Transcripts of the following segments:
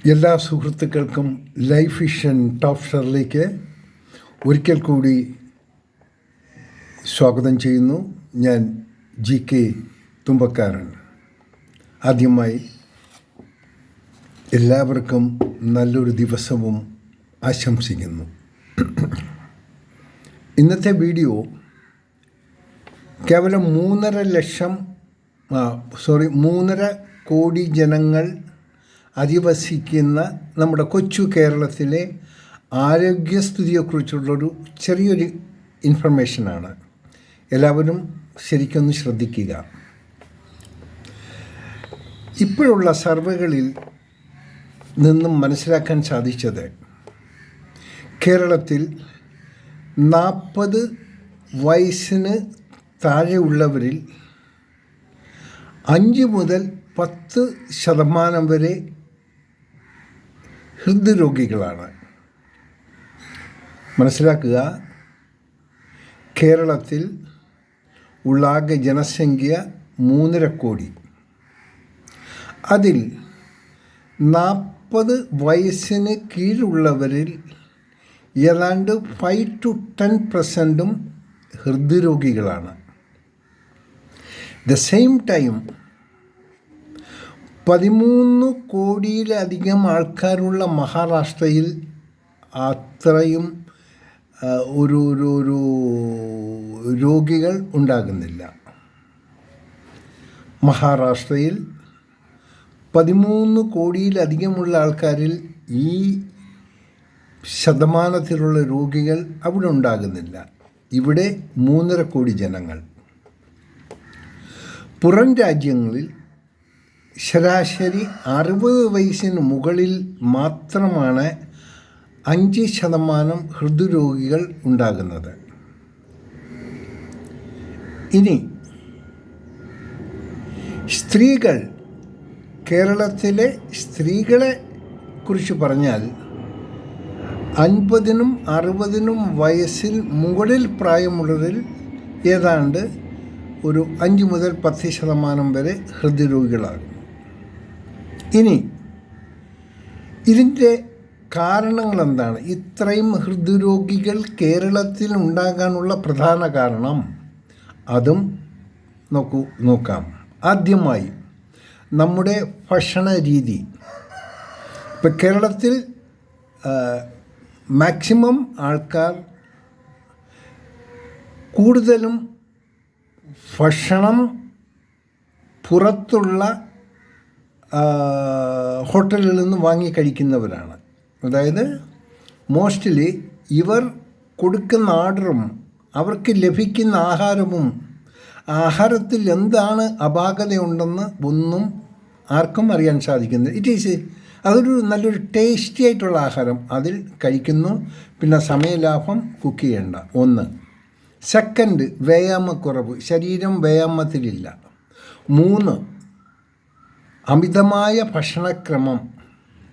എല്ലാ സുഹൃത്തുക്കൾക്കും life vision top ഷെയറിലേക്ക് ഒരിക്കൽ കൂടി സ്വാഗതം ചെയ്യുന്നു. ഞാൻ GK തുമ്പക്കാരൻ. ആദ്യമായി എല്ലാവർക്കും നല്ലൊരു ദിവസവും ആശംസിക്കുന്നു. ഇന്നത്തെ വീഡിയോ കേവലം 3.5 കോടി ജനങ്ങൾ അധിവസിക്കുന്ന നമ്മുടെ കൊച്ചു കേരളത്തിലെ ആരോഗ്യസ്ഥിതിയെക്കുറിച്ചുള്ളൊരു ചെറിയൊരു ഇൻഫർമേഷനാണ്. എല്ലാവരും ശരിക്കൊന്ന് ശ്രദ്ധിക്കുക. ഇപ്പോഴുള്ള സർവേകളിൽ നിന്നും മനസ്സിലാക്കാൻ സാധിച്ചത് കേരളത്തിൽ 40 വയസ്സിന് താഴെയുള്ളവരിൽ 5 മുതൽ 10% വരെ ഹൃദ്രോഗികളാണ്. മനസ്സിലാക്കുക, കേരളത്തിൽ ഉള്ള ആകെ ജനസംഖ്യ 3.5 കോടി. അതിൽ 40 വയസ്സിന് കീഴുള്ളവരിൽ ഏതാണ്ട് 5 to 10% ഹൃദ്രോഗികളാണ്. ദ സെയിം ടൈം 13 കോടിയിലധികം ആൾക്കാരുള്ള മഹാരാഷ്ട്രയിൽ അത്രയും ഒരു രോഗികൾ ഉണ്ടാകുന്നില്ല. മഹാരാഷ്ട്രയിൽ 13 കോടിയിലധികമുള്ള ആൾക്കാരിൽ ഈ ശതമാനത്തിലുള്ള രോഗികൾ അവിടെ ഉണ്ടാകുന്നില്ല. ഇവിടെ 3.5 കോടി ജനങ്ങൾ. പുറം രാജ്യങ്ങളിൽ ശരാശരി 60 വയസ്സിന് മുകളിൽ മാത്രമാണ് 5% ഹൃദ്രോഗികൾ ഉണ്ടാകുന്നത്. ഇനി സ്ത്രീകൾ, കേരളത്തിലെ സ്ത്രീകളെ കുറിച്ച് പറഞ്ഞാൽ 50-നും 60-നും വയസ്സിൽ മുകളിൽ പ്രായമുള്ളവരിൽ ഏതാണ്ട് ഒരു 5 മുതൽ 10% വരെ ഹൃദ്രോഗികളാകും. ഇനി ഇതിൻ്റെ കാരണങ്ങൾ എന്താണ്? ഇത്രയും ഹൃദ്രോഗികൾ കേരളത്തിൽ ഉണ്ടാകാനുള്ള പ്രധാന കാരണം അതും നോക്കാം. ആദ്യമായി നമ്മുടെ ഭക്ഷണ രീതി. ഇപ്പം കേരളത്തിൽ മാക്സിമം ആൾക്കാർ കൂടുതലും ഭക്ഷണം പുറത്തുള്ള ഹോട്ടലിൽ നിന്ന് വാങ്ങി കഴിക്കുന്നവരാണ്. അതായത് മോസ്റ്റ്ലി ഇവർ കൊടുക്കുന്ന ഓർഡറും അവർക്ക് ലഭിക്കുന്ന ആഹാരത്തിൽ എന്താണ് അപാകതയുണ്ടെന്ന് ഒന്നും ആർക്കും അറിയാൻ സാധിക്കുന്നില്ല. അതൊരു നല്ലൊരു ടേസ്റ്റി ആയിട്ടുള്ള ആഹാരം അതിൽ കഴിക്കുന്നു. പിന്നെ സമയലാഭം കുക്ക് ചെയ്യേണ്ട. 1. സെക്കൻഡ്, വ്യായാമക്കുറവ്. ശരീരം വ്യായാമത്തിലില്ല. 3. അമിതമായ ഭക്ഷണക്രമം.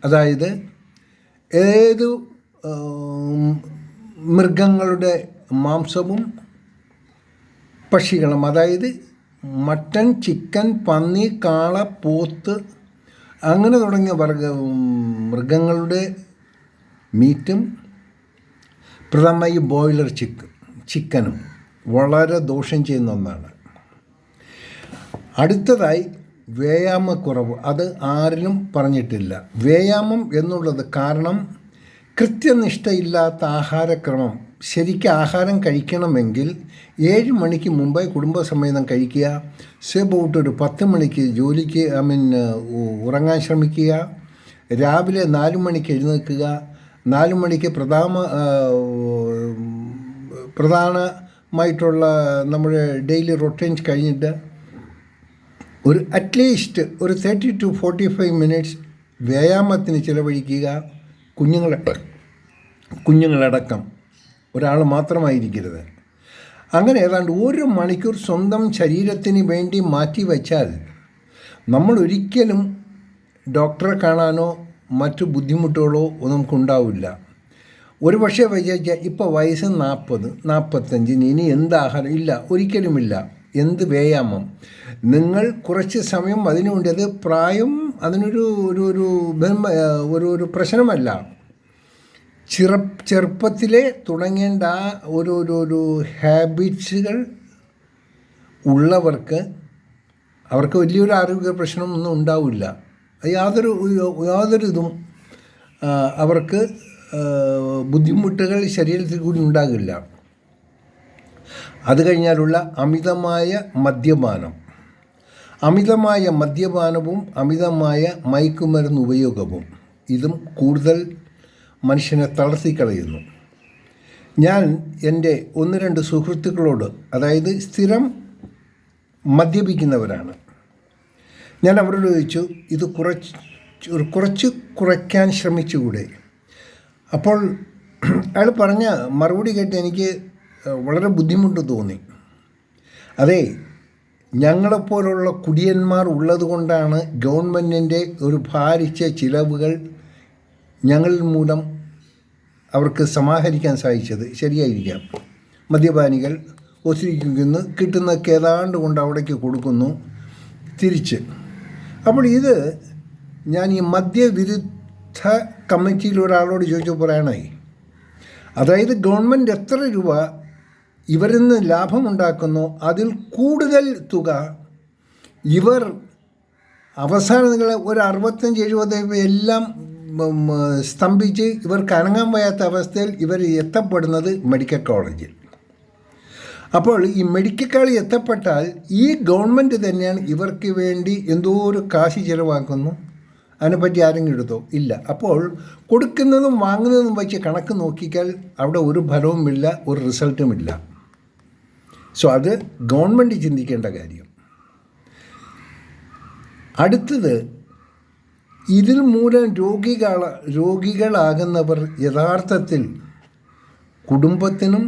അതായത് ഏതു മൃഗങ്ങളുടെ മാംസവും പക്ഷികളും, അതായത് മട്ടൻ, ചിക്കൻ, പന്നി, കാള, പോത്ത് അങ്ങനെ തുടങ്ങിയ മൃഗങ്ങളുടെ മീറ്റും, പ്രധാനമായി ബോയിലർ ചിക്കനും വളരെ ദോഷം ചെയ്യുന്ന ഒന്നാണ്. അടുത്തതായി വ്യായാമക്കുറവ്. അത് ആരിലും പറഞ്ഞിട്ടില്ല. വ്യായാമം എന്നുള്ളത് കാരണം കൃത്യനിഷ്ഠയില്ലാത്ത ആഹാരക്രമം. ശരിക്കും ആഹാരം കഴിക്കണമെങ്കിൽ 7 മണിക്ക് മുമ്പേ കുടുംബസമേതം കഴിക്കുക. സെബൌട്ട് ഒരു 10 മണിക്ക് ജോലിക്ക് ഉറങ്ങാൻ ശ്രമിക്കുക. രാവിലെ 4 മണിക്ക് എഴുന്നേൽക്കുക. 4 മണിക്ക് പ്രധാനമായിട്ടുള്ള നമ്മുടെ ഡെയിലി റൊട്ടീൻസ് കഴിഞ്ഞിട്ട് ഒരു അറ്റ്ലീസ്റ്റ് ഒരു 30 to 45 മിനിറ്റ്സ് വ്യായാമത്തിന് ചിലവഴിക്കുക. കുഞ്ഞുങ്ങളടക്കം ഒരാൾ മാത്രമായിരിക്കരുത്. അങ്ങനെ ഏതാണ്ട് 1 മണിക്കൂർ സ്വന്തം ശരീരത്തിന് വേണ്ടി മാറ്റിവെച്ചാൽ നമ്മൾ ഒരിക്കലും ഡോക്ടറെ കാണാനോ മറ്റു ബുദ്ധിമുട്ടുകളോ നമുക്കുണ്ടാവില്ല. ഒരു പക്ഷേ വിചാരിച്ചാൽ ഇപ്പോൾ വയസ്സ് 40, 45, ഇനി എന്ത് ആഹാരം? ഇല്ല, ഒരിക്കലുമില്ല. എന്ത് വ്യായാമം? നിങ്ങൾ കുറച്ച് സമയം അതിനുവേണ്ടി, അത് പ്രായം അതിനൊരു ഒരു ഒരു ഒരു പ്രശ്നമല്ല. ചെറുപ്പത്തിലെ തുടങ്ങേണ്ട ആ ഒരു ഹാബിറ്റ്സുകൾ ഉള്ളവർക്ക് അവർക്ക് വലിയൊരു ആരോഗ്യ പ്രശ്നമൊന്നും ഉണ്ടാവില്ല. യാതൊരു ഇതും അവർക്ക് ബുദ്ധിമുട്ടുകൾ ശരീരത്തിൽ കൂടി ഉണ്ടാകില്ല. അത് കഴിഞ്ഞാലുള്ള അമിതമായ മദ്യപാനവും അമിതമായ മയക്കുമരുന്ന് ഉപയോഗവും ഇതും കൂടുതൽ മനുഷ്യനെ തളർത്തിക്കളയുന്നു. ഞാൻ എൻ്റെ 1-2 സുഹൃത്തുക്കളോട്, അതായത് സ്ഥിരം മദ്യപിക്കുന്നവരാണ്, ഞാൻ അവരോട് ചോദിച്ചു, ഇത് കുറച്ച് കുറയ്ക്കാൻ ശ്രമിച്ചുകൂടെ? അപ്പോൾ അയാൾ പറഞ്ഞ മറുപടി കേട്ട് എനിക്ക് വളരെ ബുദ്ധിമുട്ട് തോന്നി. അതെ, ഞങ്ങളെപ്പോലുള്ള കുടിയന്മാർ ഉള്ളത് കൊണ്ടാണ് ഗവൺമെൻറ്റിൻ്റെ ഒരു ഭാരിച്ച ചിലവുകൾ ഞങ്ങളിൽ മൂലം അവർക്ക് സമാഹരിക്കാൻ സാധിച്ചത്. ശരിയായിരിക്കാം. മദ്യപാനികൾ ഒത്തിരിക്കുന്നു, കിട്ടുന്നതൊക്കെ ഏതാണ്ട് കൊണ്ട് അവിടേക്ക് കൊടുക്കുന്നു തിരിച്ച്. അപ്പോൾ ഇത് ഞാൻ ഈ മദ്യവിരുദ്ധ കമ്മിറ്റിയിൽ ഒരാളോട് ചോദിച്ചു പറയാനായി. അതായത് ഗവൺമെൻറ് എത്ര രൂപ ഇവരിൽ നിന്ന് ലാഭമുണ്ടാക്കുന്നു, അതിൽ കൂടുതൽ തുക ഇവർ അവസാനം ഒരു 65-70 എല്ലാം സ്തംഭിച്ച് ഇവർക്ക് അനങ്ങാൻ വയ്യാത്ത അവസ്ഥയിൽ ഇവർ എത്തപ്പെടുന്നത് മെഡിക്കൽ കോളേജിൽ. അപ്പോൾ ഈ മെഡിക്കൽ കോളേജ് എത്തപ്പെട്ടാൽ ഈ ഗവൺമെൻറ് തന്നെയാണ് ഇവർക്ക് വേണ്ടി എന്തോ ഒരു കാശ് ചിലവാക്കുന്നു. അതിനെപ്പറ്റി ആരെങ്കിലും എടുത്തോ? ഇല്ല. അപ്പോൾ കൊടുക്കുന്നതും വാങ്ങുന്നതും വെച്ച് കണക്ക് നോക്കിയാൽ അവിടെ ഒരു ഫലവുമില്ല, ഒരു റിസൾട്ടുമില്ല. സോ അത് ഗവൺമെൻറ് ചിന്തിക്കേണ്ട കാര്യം. അടുത്തത്, ഇതിൽ മൂലം രോഗികളാകുന്നവർ യഥാർത്ഥത്തിൽ കുടുംബത്തിനും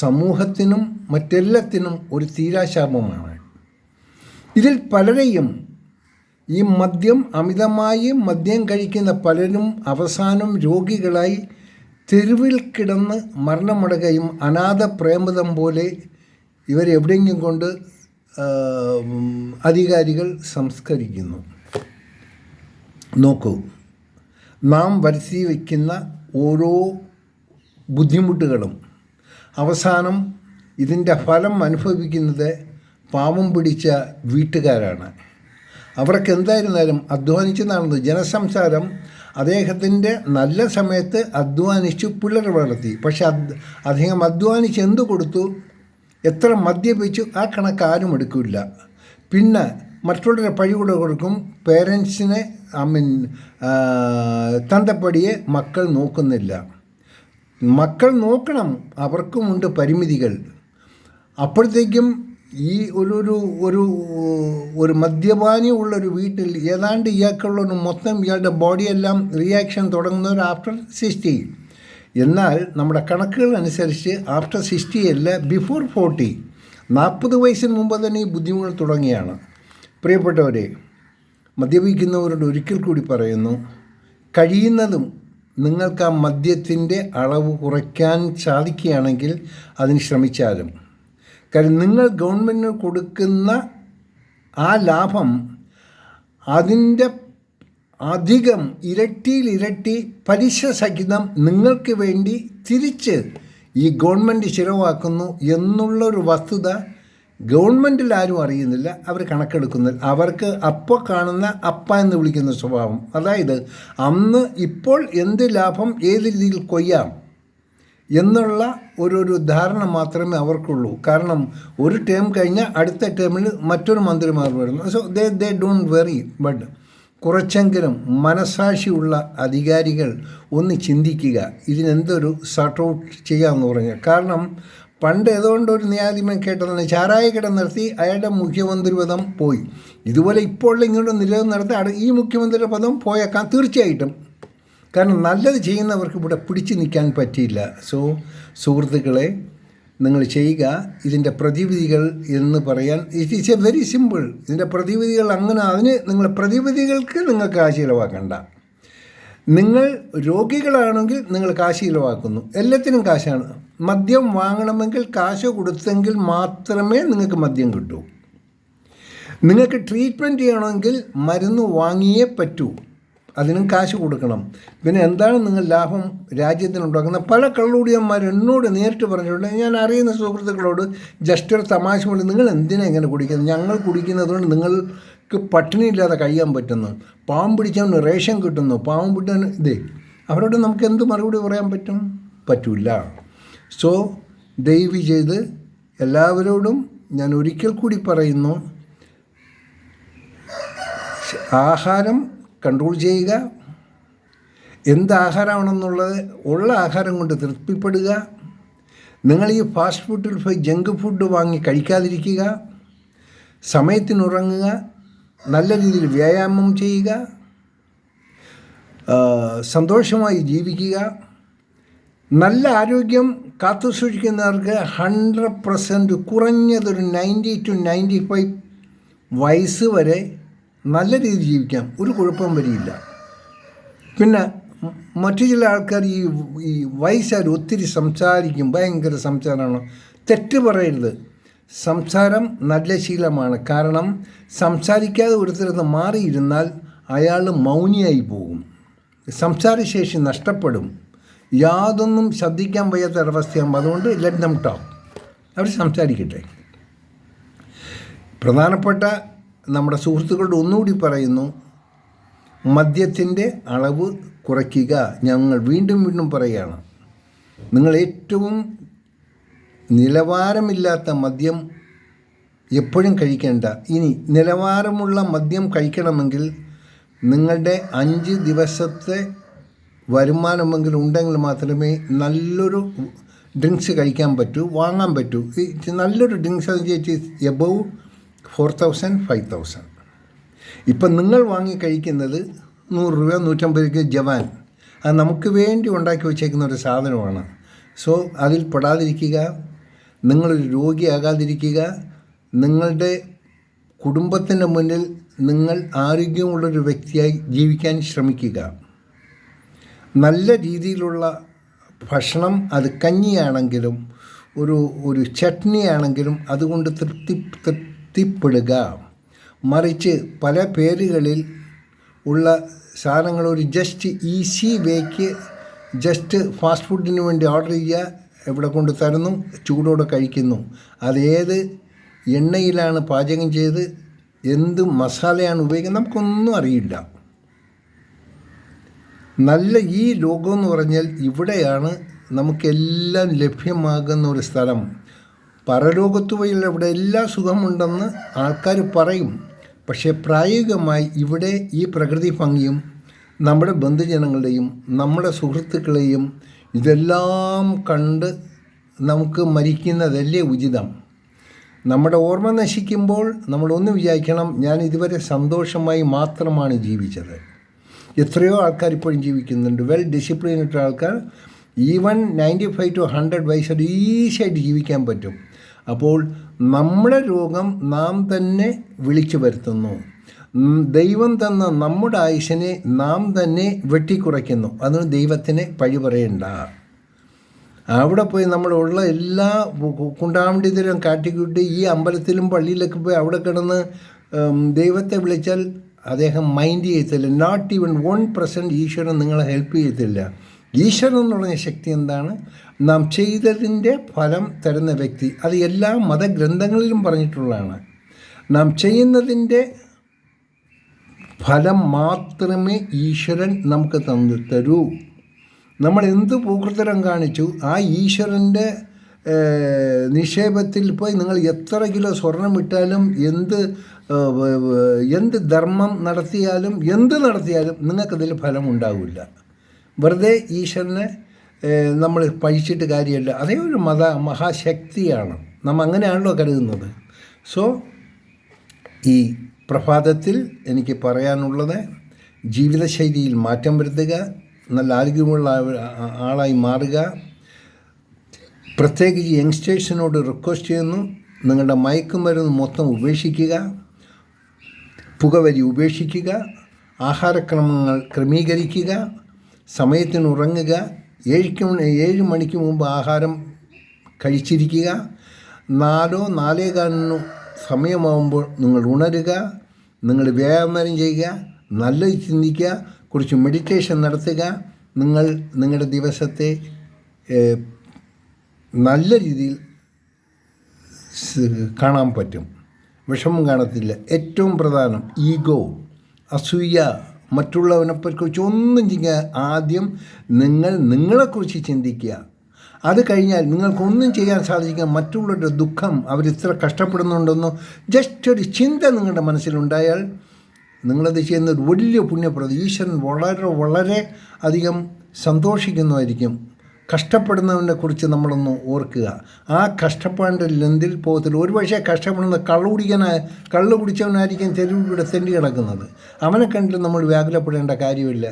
സമൂഹത്തിനും മറ്റെല്ലാത്തിനും ഒരു തീരാശാപമാണ്. ഇതിൽ പലരെയും ഈ അമിതമായി മദ്യം കഴിക്കുന്ന പലരും അവസാനം രോഗികളായി തെരുവിൽ കിടന്ന് മരണമടയുകയും അനാഥ പ്രേമതം പോലെ ഇവരെവിടെയെങ്കിലും കൊണ്ട് അധികാരികൾ സംസ്കരിക്കുന്നു. നോക്കൂ, നാം വരുത്തി വയ്ക്കുന്ന ഓരോ ബുദ്ധിമുട്ടുകളും അവസാനം ഇതിൻ്റെ ഫലം അനുഭവിക്കുന്നത് പാവം പിടിച്ച വീട്ടുകാരാണ്. അവർക്ക് എന്തായിരുന്നാലും അധ്വാനിച്ചെന്നാണ് ജനസംസാരം. അദ്ദേഹത്തിൻ്റെ നല്ല സമയത്ത് അധ്വാനിച്ചു പിള്ളേർ വളർത്തി. പക്ഷെ അദ്ദേഹം അധ്വാനിച്ച് എന്ത് കൊടുത്തു, എത്ര മദ്യപിച്ചു, ആ കണക്ക് ആരും എടുക്കില്ല. പിന്നെ മറ്റുള്ളവരെ പഴി കൂടെ കൊടുക്കും. പേരൻസിനെ തന്തപ്പടിയെ മക്കൾ നോക്കുന്നില്ല. മക്കൾ നോക്കണം, അവർക്കുമുണ്ട് പരിമിതികൾ. അപ്പോഴത്തേക്കും ഈ ഒരു മദ്യപാനി ഉള്ളൊരു വീട്ടിൽ ഏതാണ്ട് ഇയാൾക്കുള്ളൊരു മൊത്തം ഇയാളുടെ ബോഡിയെല്ലാം റിയാക്ഷൻ തുടങ്ങുന്നവർ ആഫ്റ്റർ 60. എന്നാൽ നമ്മുടെ കണക്കുകൾ അനുസരിച്ച് ആഫ്റ്റർ 60 അല്ല, ബിഫോർ 40, 40 വയസ്സിന് മുമ്പ് തന്നെ ഈ ബുദ്ധിമുട്ടുകൾ തുടങ്ങിയാണ്. പ്രിയപ്പെട്ടവരെ, മദ്യപിക്കുന്നവരോട് ഒരിക്കൽ കൂടി പറയുന്നു, കഴിയുന്നതും നിങ്ങൾക്ക് ആ മദ്യത്തിൻ്റെ അളവ് കുറയ്ക്കാൻ സാധിക്കുകയാണെങ്കിൽ അതിന് ശ്രമിച്ചാലും. കാരണം നിങ്ങൾ ഗവൺമെൻറ്റിന് കൊടുക്കുന്ന ആ ലാഭം അതിൻ്റെ അധികം ഇരട്ടി പലിശ സഹിതം നിങ്ങൾക്ക് വേണ്ടി തിരിച്ച് ഈ ഗവൺമെൻറ് ചിലവാക്കുന്നു എന്നുള്ളൊരു വസ്തുത ഗവൺമെൻറ്റിൽ ആരും അറിയുന്നില്ല. അവർ കണക്കെടുക്കുന്നില്ല. അവർക്ക് അപ്പോൾ കാണുന്ന അപ്പ എന്ന് വിളിക്കുന്ന സ്വഭാവം, അതായത് ഇപ്പോൾ എന്ത് ലാഭം ഏത് രീതിയിൽ കൊയ്യാം എന്നുള്ള ഒരു ധാരണ മാത്രമേ അവർക്കുള്ളൂ. കാരണം ഒരു ടേം കഴിഞ്ഞാൽ അടുത്ത ടേമിൽ മറ്റൊരു മന്ത്രിമാർ വരുന്നു. So they don't worry. But കുറച്ചെങ്കിലും മനസാക്ഷിയുള്ള അധികാരികൾ ഒന്ന് ചിന്തിക്കുക, ഇതിനെന്തൊരു സോർട്ട് ഔട്ട് ചെയ്യാമെന്ന് പറഞ്ഞാൽ. കാരണം പണ്ട് ഏതുകൊണ്ട് ഒരു ന്യായാധിപൻ കേട്ടതാണ്, ചാരായക്കട നിർത്തി അയാളുടെ മുഖ്യമന്ത്രി പദം പോയി. ഇതുപോലെ ഇപ്പോൾ ഇങ്ങോട്ട് നിരോധനം നടത്തി ഈ മുഖ്യമന്ത്രിയുടെ പദം പോയേക്കാം തീർച്ചയായിട്ടും. കാരണം നല്ലത് ചെയ്യുന്നവർക്ക് ഇവിടെ പിടിച്ചു നിൽക്കാൻ പറ്റിയില്ല. സോ സുഹൃത്തുക്കളെ, നിങ്ങൾ ചെയ്യുക. ഇതിൻ്റെ പ്രതിവിധികൾ എന്ന് പറയാൻ it is A very simple. ഇതിൻ്റെ പ്രതിവിധികൾ നിങ്ങൾ പ്രതിവിധികൾക്ക് നിങ്ങൾ കാശ് ചിലവാക്കണ്ട. നിങ്ങൾ രോഗികളാണെങ്കിൽ നിങ്ങൾ കാശ് ചിലവാക്കുന്നു. എല്ലാത്തിനും കാശാണ്. മദ്യം വാങ്ങണമെങ്കിൽ കാശ് കൊടുത്തെങ്കിൽ മാത്രമേ നിങ്ങൾക്ക് മദ്യം കിട്ടൂ. നിങ്ങൾക്ക് ട്രീറ്റ്മെൻറ്റ് ചെയ്യണമെങ്കിൽ മരുന്ന് വാങ്ങിയേ പറ്റൂ, അതിനും കാശ് കൊടുക്കണം. പിന്നെ എന്താണ് നിങ്ങൾ ലാഭം രാജ്യത്തിനുണ്ടാക്കുന്നത്? പല കള്ളുകൂടിയന്മാർ എന്നോട് നേരിട്ട് പറഞ്ഞിട്ടുണ്ട്. ഞാൻ അറിയുന്ന സുഹൃത്തുക്കളോട് ജസ്റ്റ് ഒരു തമാശ കൊണ്ട്, നിങ്ങൾ എന്തിനാണ് ഇങ്ങനെ കുടിക്കുന്നത്? ഞങ്ങൾ കുടിക്കുന്നതുകൊണ്ട് നിങ്ങൾക്ക് പട്ടിണിയില്ലാതെ കഴിയാൻ പറ്റുന്നു, പാവം പിടിച്ചവന് റേഷൻ കിട്ടുന്നു, പാവം പിടിച്ചവന് ഇതേ. അവരോട് നമുക്ക് എന്ത് മറുപടി പറയാൻ പറ്റും? പറ്റില്ല. സോ ദയവ് ചെയ്ത് എല്ലാവരോടും ഞാൻ ഒരിക്കൽ കൂടി പറയുന്നു, ആഹാരം കൺട്രോൾ ചെയ്യുക. എന്ത് ആഹാരമാണെന്നുള്ളത് ഉള്ള ആഹാരം കൊണ്ട് തൃപ്തിപ്പെടുക. നിങ്ങൾ ഈ ഫാസ്റ്റ് ഫുഡിൽ പോയി ജങ്ക് ഫുഡ് വാങ്ങി കഴിക്കാതിരിക്കുക. സമയത്തിനുറങ്ങുക, നല്ല രീതിയിൽ വ്യായാമം ചെയ്യുക, സന്തോഷമായി ജീവിക്കുക. നല്ല ആരോഗ്യം കാത്തു സൂക്ഷിക്കുന്നവർക്ക് 100% കുറഞ്ഞതൊരു 90 to 95 വയസ്സ് വരെ നല്ല രീതിയിൽ ജീവിക്കാം, ഒരു കുഴപ്പം വരില്ല. പിന്നെ മറ്റു ചില ആൾക്കാർ ഈ വയസ്സാർ ഒത്തിരി സംസാരിക്കും, ഭയങ്കര സംസാരമാണ്. തെറ്റ് പറയരുത്, സംസാരം നല്ല ശീലമാണ്. കാരണം സംസാരിക്കാതെ ഒരുത്തരത്ത് മാറിയിരുന്നാൽ അയാൾ മൗനിയായി പോകും, സംസാരശേഷി നഷ്ടപ്പെടും, യാതൊന്നും ശ്രദ്ധിക്കാൻ വയ്യാത്ത ഒരവസ്ഥയാകുമ്പോൾ. അതുകൊണ്ട് ലെറ്റ് ദം ടോക്ക്, അവർ സംസാരിക്കട്ടെ. പ്രധാനപ്പെട്ട നമ്മുടെ സുഹൃത്തുക്കളോട് ഒന്നുകൂടി പറയുന്നു, മദ്യത്തിൻ്റെ അളവ് കുറയ്ക്കുക. ഞങ്ങൾ വീണ്ടും വീണ്ടും പറയുകയാണ്, നിങ്ങൾ ഏറ്റവും നിലവാരമില്ലാത്ത മദ്യം എപ്പോഴും കഴിക്കേണ്ട. ഇനി നിലവാരമുള്ള മദ്യം കഴിക്കണമെങ്കിൽ നിങ്ങളുടെ 5 ദിവസത്തെ വരുമാനമെങ്കിലും ഉണ്ടെങ്കിൽ മാത്രമേ നല്ലൊരു ഡ്രിങ്ക്സ് കഴിക്കാൻ പറ്റൂ, വാങ്ങാൻ പറ്റൂ. നല്ലൊരു ഡ്രിങ്ക്സ് എന്ന് വെച്ചാൽ എബവ് 4,000 5,000. ഇപ്പം നിങ്ങൾ വാങ്ങി കഴിക്കുന്നത് 100 രൂപ 150 രൂപയ്ക്ക് ജവാൻ, അത് നമുക്ക് വേണ്ടി ഉണ്ടാക്കി വച്ചേക്കുന്ന ഒരു സാധനമാണ്. സോ അതിൽ പെടാതിരിക്കുക, നിങ്ങളൊരു രോഗിയാകാതിരിക്കുക, നിങ്ങളുടെ കുടുംബത്തിൻ്റെ മുന്നിൽ നിങ്ങൾ ആരോഗ്യമുള്ളൊരു വ്യക്തിയായി ജീവിക്കാൻ ശ്രമിക്കുക. നല്ല രീതിയിലുള്ള ഭക്ഷണം, അത് കഞ്ഞിയാണെങ്കിലും ഒരു ചട്നി ആണെങ്കിലും അതുകൊണ്ട് തൃപ്തിപ്പെടുക. മറിച്ച് പല പേരുകളിൽ ഉള്ള സാധനങ്ങൾ ഒരു just easy wake just fast ഫുഡിന് വേണ്ടി ഓർഡർ ചെയ്യുക, ഇവിടെ കൊണ്ട് തരുന്നു, ചൂടോടെ കഴിക്കുന്നു. അതേത് എണ്ണയിലാണ് പാചകം ചെയ്ത് എന്ത് മസാലയാണ് ഉപയോഗിക്കുന്നത് നമുക്കൊന്നും അറിയില്ല. നല്ല ഈ ലോകമെന്ന് പറഞ്ഞാൽ ഇവിടെയാണ് നമുക്കെല്ലാം ലഭ്യമാകുന്ന ഒരു സ്ഥലം. പരലോകത്ത് പോയുള്ള ഇവിടെ എല്ലാ സുഖമുണ്ടെന്ന് ആൾക്കാർ പറയും, പക്ഷേ പ്രായോഗികമായി ഇവിടെ ഈ പ്രകൃതി ഭംഗിയും നമ്മുടെ ബന്ധുജനങ്ങളുടെയും നമ്മുടെ സുഹൃത്തുക്കളെയും ഇതെല്ലാം കണ്ട് നമുക്ക് മരിക്കുന്നതല്ലേ ഉചിതം. നമ്മുടെ ഓർമ്മ നശിക്കുമ്പോൾ നമ്മളൊന്ന് വിചാരിക്കണം, ഞാൻ ഇതുവരെ സന്തോഷമായി മാത്രമാണ് ജീവിച്ചത്. എത്രയോ ആൾക്കാർ ഇപ്പോഴും ജീവിക്കുന്നുണ്ട്, വെൽ ഡിസിപ്ലിൻഡ് ആൾക്കാർ. ഈവൻ 95 to 100 വയസ്സ് ഈസിയായിട്ട് ജീവിക്കാൻ പറ്റും. അപ്പോൾ നമ്മുടെ രോഗം നാം തന്നെ വിളിച്ചു വരുത്തുന്നു. ദൈവം തന്ന നമ്മുടെ ആയുസ്സിനെ നാം തന്നെ വെട്ടിക്കുറയ്ക്കുന്നു. അതിന് ദൈവത്തിനെ പഴി പറയണ്ട. അവിടെ പോയി നമ്മളുള്ള എല്ലാ കുണ്ടാണ്ടിതരം കാട്ടിക്കൂട്ടി ഈ അമ്പലത്തിലും പള്ളിയിലൊക്കെ പോയി അവിടെ കിടന്ന് ദൈവത്തെ വിളിച്ചാൽ അദ്ദേഹം മൈൻഡ് ചെയ്യത്തില്ല. നോട്ട് ഈവൻ 1% ഈശ്വരൻ നിങ്ങളെ ഹെൽപ്പ് ചെയ്യത്തില്ല. ഈശ്വരൻ എന്ന് പറഞ്ഞ ശക്തി എന്താണ്? നാം ചെയ്തതിൻ്റെ ഫലം തരുന്ന വ്യക്തി. അത് എല്ലാ മതഗ്രന്ഥങ്ങളിലും പറഞ്ഞിട്ടുള്ളതാണ്. നാം ചെയ്യുന്നതിൻ്റെ ഫലം മാത്രമേ ഈശ്വരൻ നമുക്ക് തരൂ. നമ്മൾ എന്ത് പൂക്കൃത്തരം കാണിച്ചു, ആ ഈശ്വരൻ്റെ നിക്ഷേപത്തിൽ പോയി നിങ്ങൾ എത്ര കിലോ സ്വർണം ഇട്ടാലും എന്ത് ധർമ്മം നടത്തിയാലും എന്ത് നടത്തിയാലും നിങ്ങൾക്കതിൽ ഫലമുണ്ടാവില്ല. വെറുതെ ഈശ്വരനെ നമ്മൾ പഴിച്ചിട്ട് കാര്യമില്ല. അതേ ഒരു മഹാശക്തിയാണ്, നമ്മൾ അങ്ങനെയാണല്ലോ കരുതുന്നത്. സോ ഈ പ്രഭാതത്തിൽ എനിക്ക് പറയാനുള്ളത്, ജീവിതശൈലിയിൽ മാറ്റം വരുത്തുക, നല്ല ആരോഗ്യമുള്ള ആളായി മാറുക. പ്രത്യേകിച്ച് യങ്സ്റ്റേഴ്സിനോട് റിക്വസ്റ്റ് ചെയ്യുന്നു, നിങ്ങളുടെ മയക്കുമരുന്ന് മൊത്തം ഉപേക്ഷിക്കുക, പുകവലി ഉപേക്ഷിക്കുക, ആഹാരക്രമങ്ങൾ ക്രമീകരിക്കുക, സമയത്തിന് ഉറങ്ങുക, 7 മണിക്ക് മുമ്പ് ആഹാരം കഴിച്ചിരിക്കുക, 4 4:15 സമയമാകുമ്പോൾ നിങ്ങൾ ഉണരുക, നിങ്ങൾ വ്യായാമം ചെയ്യുക, നല്ലത് ചിന്തിക്കുക, കുറച്ച് മെഡിറ്റേഷൻ നടത്തുക. നിങ്ങളുടെ ദിവസത്തെ നല്ല രീതിയിൽ കാണാൻ പറ്റും. വിഷമം കാണത്തില്ല. ഏറ്റവും പ്രധാനം ഈഗോ, അസൂയ, മറ്റുള്ളവനെക്കുറിച്ച് ഒന്നും ചെയ്യുക. ആദ്യം നിങ്ങളെക്കുറിച്ച് ചിന്തിക്കുക. അത് കഴിഞ്ഞാൽ നിങ്ങൾക്കൊന്നും ചെയ്യാൻ സാധിക്കുക. മറ്റുള്ളവരുടെ ദുഃഖം, അവരിത്ര കഷ്ടപ്പെടുന്നുണ്ടെന്നോ ജസ്റ്റ് ഒരു ചിന്ത നിങ്ങളുടെ മനസ്സിലുണ്ടായാൽ നിങ്ങളത് ചെയ്യുന്ന ഒരു വലിയ പുണ്യപ്രദം. ഈശ്വരൻ വളരെ വളരെ അധികം സന്തോഷിക്കുന്നതായിരിക്കും. കഷ്ടപ്പെടുന്നവനെ കുറിച്ച് നമ്മളൊന്ന് ഓർക്കുക. ആ കഷ്ടപ്പാടിൻ്റെ ലെന്തിൽ പോകത്തില്ല. ഒരുപക്ഷെ കഷ്ടപ്പെടുന്ന കള്ളു കുടിച്ചവനായിരിക്കും തെരുവിലൂടെ തെണ്ടി കിടക്കുന്നത്. അവനെ കണ്ടിട്ട് നമ്മൾ വ്യാകുലപ്പെടേണ്ട കാര്യമില്ല.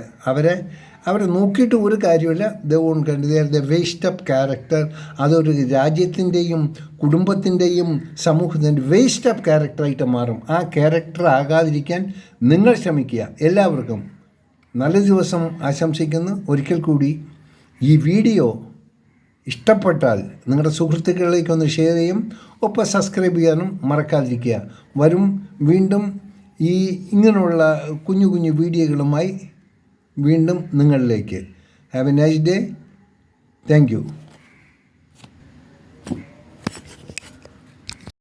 അവരെ നോക്കിയിട്ട് ഒരു കാര്യമില്ല. ദൈവം കണ്ട് ദ വേസ്റ്റ് ഓഫ് ക്യാരക്ടർ. അതൊരു രാജ്യത്തിൻ്റെയും കുടുംബത്തിൻ്റെയും സമൂഹത്തിൻ്റെ വേസ്റ്റ് ഓഫ് ക്യാരക്ടറായിട്ട് മാറും. ആ ക്യാരക്ടർ ആകാതിരിക്കാൻ നിങ്ങൾ ശ്രമിക്കുക. എല്ലാവർക്കും നല്ല ദിവസം ആശംസിക്കുന്നു. ഒരിക്കൽ കൂടി ഈ വീഡിയോ ഇഷ്ടപ്പെട്ടാൽ നിങ്ങളുടെ സുഹൃത്തുക്കളിലേക്കൊന്ന് ഷെയർ ചെയ്യും. ഒപ്പം സബ്സ്ക്രൈബ് ചെയ്യാനും മറക്കാതിരിക്കുക. വീണ്ടും ഇങ്ങനെയുള്ള കുഞ്ഞു കുഞ്ഞു വീഡിയോകളുമായി വീണ്ടും നിങ്ങളിലേക്ക്. Have A nice day. Thank you.